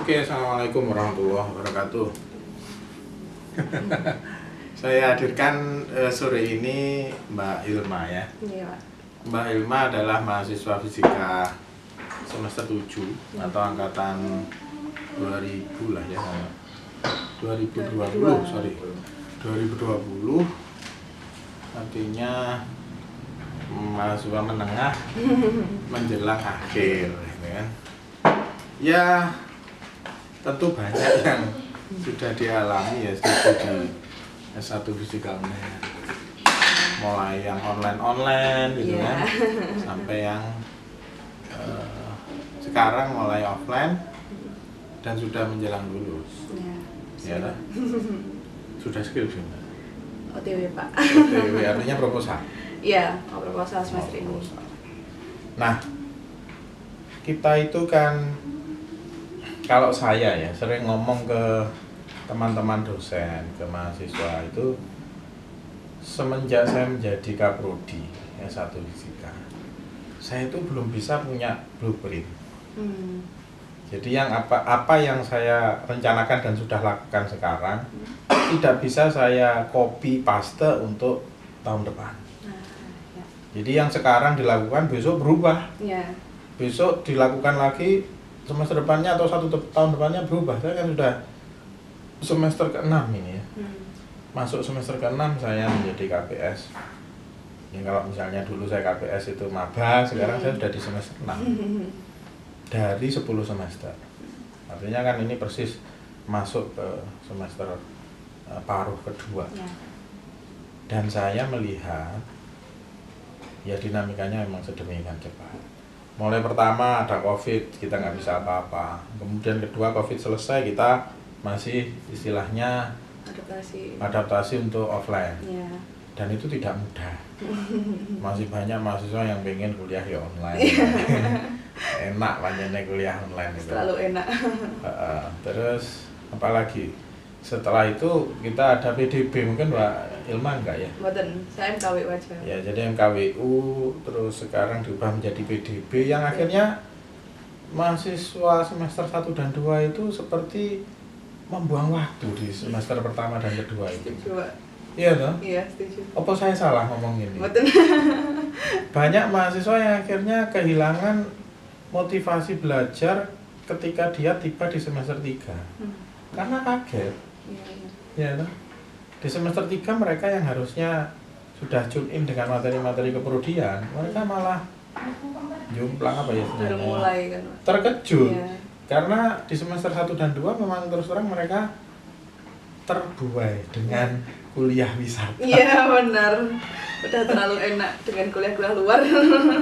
Oke, assalamualaikum warahmatullahi wabarakatuh. Saya hadirkan sore ini Mbak Ilma ya. Iya, Pak. Mbak Ilma adalah mahasiswa fisika semester 7 atau angkatan 2000 lah ya. 2020, sorry. 2020 artinya mahasiswa menengah menjelang akhir gitu kan. Ya, tentu banyak yang sudah dialami ya studi di S1 Fisika Uner. Mulai yang online gitu kan, sampai yang sekarang mulai offline dan sudah menjelang lulus. Ya lah. Sudah skripsi. OTW, Pak. OTW artinya proposal. Iya, proposal semester ini. Nah, kita itu kan, kalau saya ya sering ngomong ke teman-teman dosen, ke mahasiswa itu semenjak saya menjadi kaprodi S1 Fisika, saya itu belum bisa punya blueprint. Jadi yang apa yang saya rencanakan dan sudah lakukan sekarang tidak bisa saya copy paste untuk tahun depan. Jadi yang sekarang dilakukan besok berubah. Besok dilakukan lagi, semester depannya atau tahun depannya berubah. Saya kan sudah semester ke-6 ini ya. Masuk semester ke-6 saya menjadi KPS. Ya, kalau misalnya dulu saya KPS itu maba, sekarang saya sudah di semester 6. Dari 10 semester. Artinya kan ini persis masuk ke semester paruh kedua. Dan saya melihat ya dinamikanya memang sedemikian cepat. Mulai pertama ada COVID, kita nggak bisa apa-apa. Kemudian kedua COVID selesai, kita masih istilahnya adaptasi untuk offline. Dan itu tidak mudah. Masih banyak mahasiswa yang pengen kuliah ya online. Enak panjangnya kuliah online itu. Terlalu enak. Terus apalagi setelah itu kita ada PDB, mungkin Mbak Ilma enggak ya? Mboten, saya MKWU aja. Ya, jadi MKWU terus sekarang diubah menjadi PDB yang akhirnya mahasiswa semester 1 dan 2 itu seperti membuang waktu di semester pertama dan kedua itu. Setuju, Pak. Iya toh? Iya, setuju. Apa saya salah ngomong ini? Mboten. Banyak mahasiswa yang akhirnya kehilangan motivasi belajar ketika dia tiba di semester 3. Karena kaget. Ya toh? Di semester 3 mereka yang harusnya sudah tune in dengan materi-materi keprodian, mereka malah jomplang apa ya Baru mulai kan, Pak. terkejut. Karena di semester 1 dan 2 memang terus terang mereka terbuai dengan kuliah wisata. Iya, benar. Udah terlalu enak dengan kuliah-kuliah luar.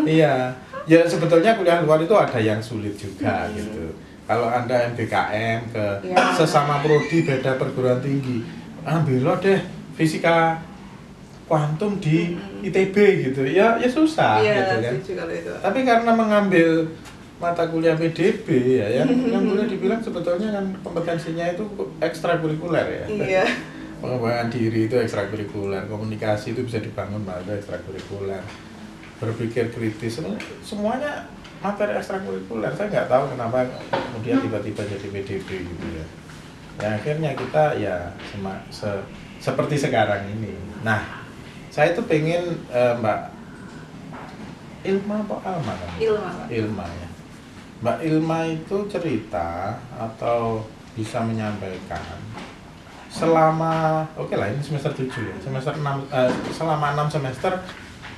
Iya, ya sebetulnya kuliah luar itu ada yang sulit juga gitu. Kalau Anda MBKM ke sesama prodi beda perguruan tinggi, ambillah deh fisika kuantum di ITB gitu. Ya susah gitu kan. Itu. Tapi karena mengambil mata kuliah PDB ya, yang boleh dibilang sebetulnya kan kompetensinya itu ekstrakurikuler ya. Iya. Pengembangan diri itu ekstrakurikuler, komunikasi itu bisa dibangun melalui ekstrakurikuler, berpikir kritis, semuanya materi ekstrakurikuler. Saya nggak tahu kenapa kemudian tiba-tiba jadi PDB gitu ya. Ya akhirnya kita ya seperti sekarang ini. Nah, saya itu pengen Mbak Ilma apa Alma kan? Ilma ya. Mbak Ilma itu cerita atau bisa menyampaikan selama ini semester 7 ya. Semester 6 selama 6 semester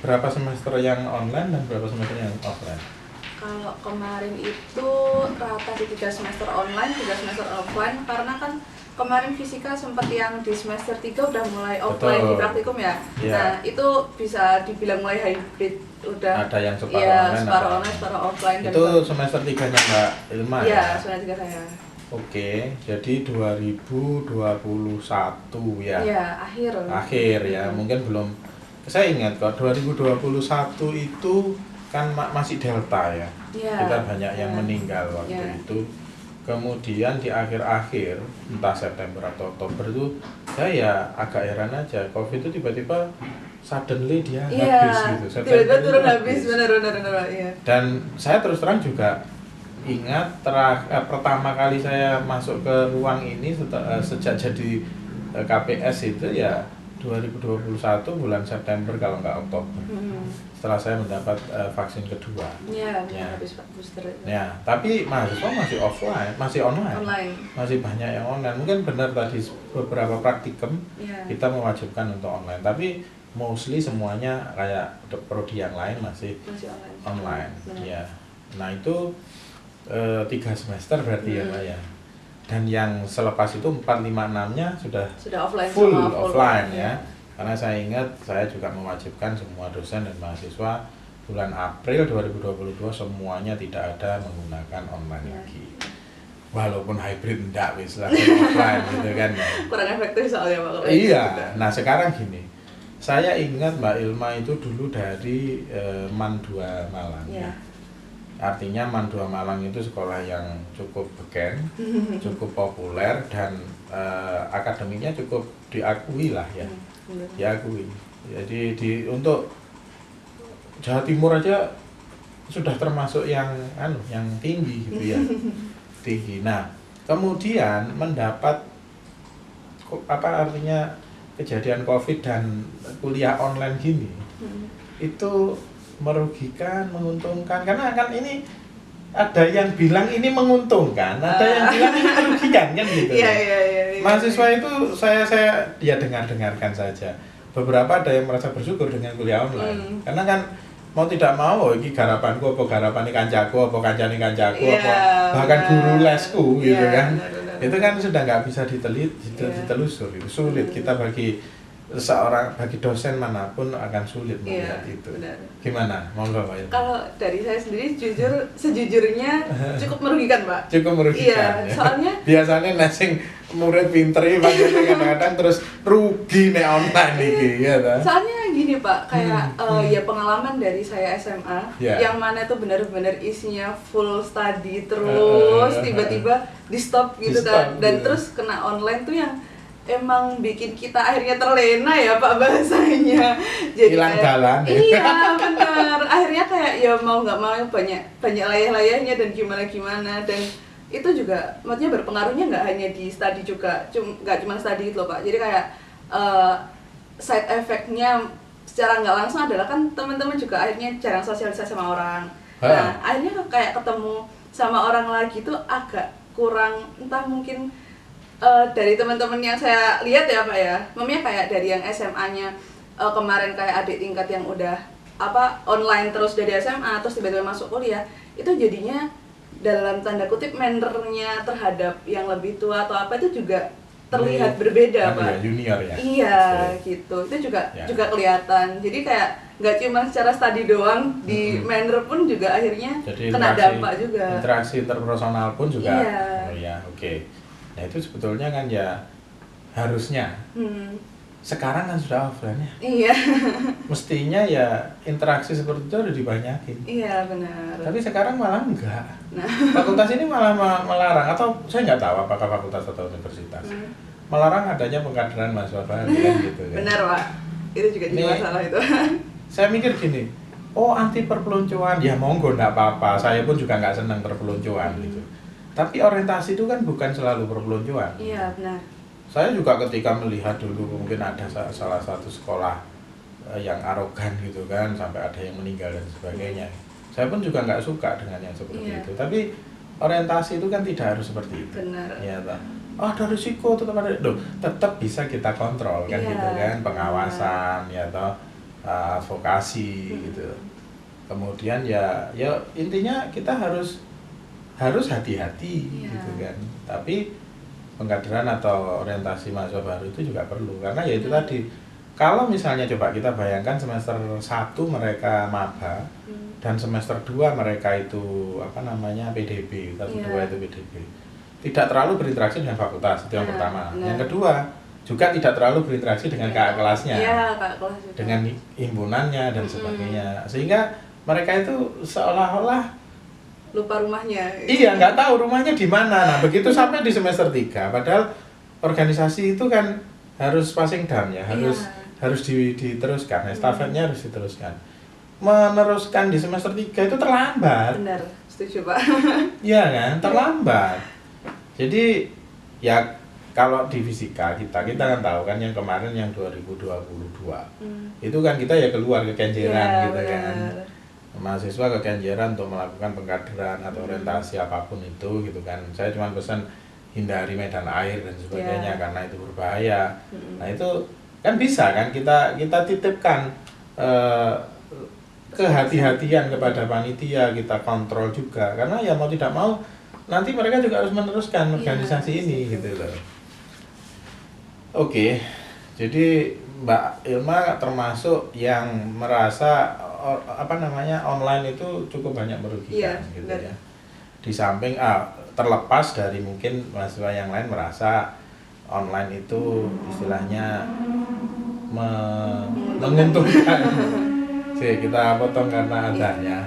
berapa semester yang online dan berapa semester yang offline? Kalau kemarin itu rata di 3 semester online, 3 semester offline, karena kan kemarin fisika sempat yang di semester 3 udah mulai offline. Betul. Di praktikum ya. Nah, itu bisa dibilang mulai hybrid, udah ada yang separuh online, separuh offline. Itu semester 3-nya Mbak Ilma ya? Iya, semester 3 saya. Oke, jadi 2021 ya? Iya, akhir ya, mungkin belum. Saya ingat kok 2021 itu kan masih Delta ya? Kita banyak yang meninggal waktu itu. Kemudian di akhir-akhir, entah September atau Oktober itu, saya agak heran aja, COVID itu tiba-tiba suddenly dia habis gitu. Tiba-tiba turun habis, benar. Iya. Dan saya terus terang juga ingat pertama kali saya masuk ke ruang ini sejak jadi KPS itu ya 2021 bulan September kalau nggak Oktober. Setelah saya mendapat vaksin kedua. Iya, Ya. habis booster itu. Ya, tapi mahasiswa masih offline, masih online. Online. Masih banyak yang online. Mungkin benar tadi beberapa praktikum Iya. kita mewajibkan untuk online, tapi mostly semuanya kayak prodi yang lain masih Online. online. Benar. Ya. Nah, itu 3 semester berarti ya, Mbak ya. Dan yang selepas itu 4, 5, 6-nya sudah offline full sama offline ya. Karena saya ingat saya juga mewajibkan semua dosen dan mahasiswa bulan April 2022 semuanya tidak ada menggunakan online Ya. lagi. Walaupun hybrid enggak wis lah offline gitu kan. Ya. Kurang efektif soalnya Pak. kalau Iya. gitu. Nah, sekarang gini. Saya ingat Mbak Ilma itu dulu dari MAN 2 Malang. Iya. Artinya MAN 2 Malang itu sekolah yang cukup beken, cukup populer dan akademiknya cukup diakui lah ya. Benar. Diakui. Jadi untuk Jawa Timur aja sudah termasuk yang tinggi gitu ya. Tinggi. Nah, kemudian mendapat apa artinya kejadian Covid dan kuliah online gini. Itu merugikan, menguntungkan, karena kan ini ada yang bilang ini menguntungkan, ada yang bilang ini merugikan kan gitu. Iya. Mahasiswa itu saya ya dengarkan saja. Beberapa ada yang merasa bersyukur dengan kuliah online. Karena kan mau tidak mau ini garapanku apa garapane kancaku apa kancane kancaku apa bahkan guru lesku gitu kan. Benar. Itu kan sudah nggak bisa ditelusur, itu sulit kita bagi dosen manapun akan sulit melihat itu. Benar. Gimana? Monggo Pak. Kalau dari saya sendiri sejujurnya cukup merugikan, Pak. Cukup merugikan. Iya, soalnya biasanya nasing murid pinter iki kadang-kadang terus rugi nek online iki ya ta. Soalnya gini, Pak, kayak ya pengalaman dari saya SMA yang mana tuh benar-benar isinya full study terus tiba-tiba di stop gitu kan. Dan terus kena online tuh yang emang bikin kita akhirnya terlena ya Pak bahasanya. Jadi hilang jalan. Iya benar. Akhirnya kayak ya mau nggak mau banyak layah-layahnya dan gimana dan itu juga maksudnya berpengaruhnya nggak hanya di study juga, nggak cuma study itu loh Pak. Jadi kayak side effect-nya secara nggak langsung adalah kan teman-teman juga akhirnya jarang sosialisasi sama orang. Nah akhirnya kayak ketemu sama orang lagi tuh agak kurang, entah mungkin dari teman-teman yang saya lihat ya Pak ya, mamanya kayak dari yang SMA-nya kemarin kayak adik tingkat yang udah online terus dari SMA terus tiba-tiba masuk kuliah, itu jadinya dalam tanda kutip mannernya terhadap yang lebih tua atau apa itu juga terlihat berbeda Pak. Ya, junior ya. Iya gitu, itu juga kelihatan. Jadi kayak nggak cuma secara study doang, di manner pun juga akhirnya jadi kena dampak juga. Interaksi interpersonal pun juga. Iya. Oh ya, oke. Nah itu sebetulnya kan ya harusnya sekarang kan sudah offline ya. Iya. Mestinya ya interaksi seperti itu harus dibanyakin. Iya benar. Tapi sekarang malah enggak. Nah. Fakultas ini malah melarang atau saya nggak tahu apakah fakultas atau universitas melarang adanya pengkaderan mahasiswa baru kan gitu kan. Benar Pak. Itu juga jadi masalah itu. Saya mikir gini, oh anti perpeloncoan ya monggo nggak apa-apa. Saya pun juga nggak senang perpeloncoan gitu. Tapi orientasi itu kan bukan selalu perpeloncoan. Iya benar. Saya juga ketika melihat dulu mungkin ada salah satu sekolah yang arogan gitu kan sampai ada yang meninggal dan sebagainya. Saya pun juga nggak suka dengan yang seperti itu. Tapi orientasi itu kan tidak harus seperti itu. Benar. Ya, ada risiko tetap bisa kita kontrol kan gitu kan, pengawasan ya toh advokasi gitu. Kemudian ya intinya kita harus hati-hati gitu kan. Tapi pengkaderan atau orientasi mahasiswa baru itu juga perlu karena ya itu tadi kalau misalnya coba kita bayangkan semester 1 mereka maba dan semester 2 mereka itu PDB, semester 2 itu PDB. Tidak terlalu berinteraksi dengan fakultas, itu yang pertama. Yang kedua, juga tidak terlalu berinteraksi dengan kakak kelasnya. Kakak kelas juga. Dengan himpunannya dan sebagainya. Sehingga mereka itu seolah-olah lupa rumahnya. Iya, nggak tahu rumahnya di mana. Nah, begitu sampai di semester 3, padahal organisasi itu kan harus passing down ya, harus diteruskan, estafetnya harus diteruskan. meneruskan di semester 3 itu terlambat. Benar, setuju Pak. Iya kan, terlambat. Jadi ya kalau di fisika kita kan tahu kan yang kemarin yang 2022 itu kan kita ya keluar ke Kenjeran Iya, gitu kan. benar. Mahasiswa ke Kenjeran untuk melakukan pengkaderan atau orientasi apapun itu gitu kan. Saya cuma pesan hindari medan air dan sebagainya karena itu berbahaya. Nah itu kan bisa kan kita titipkan kehati-hatian kepada panitia, kita kontrol juga karena ya mau tidak mau nanti mereka juga harus meneruskan organisasi ini gitu loh. Oke, jadi Mbak Ilma termasuk yang merasa online itu cukup banyak merugikan gitu benar. ya. Di samping terlepas dari mungkin mahasiswa yang lain merasa online itu istilahnya menguntungkan. Sih, kita potong karena adanya.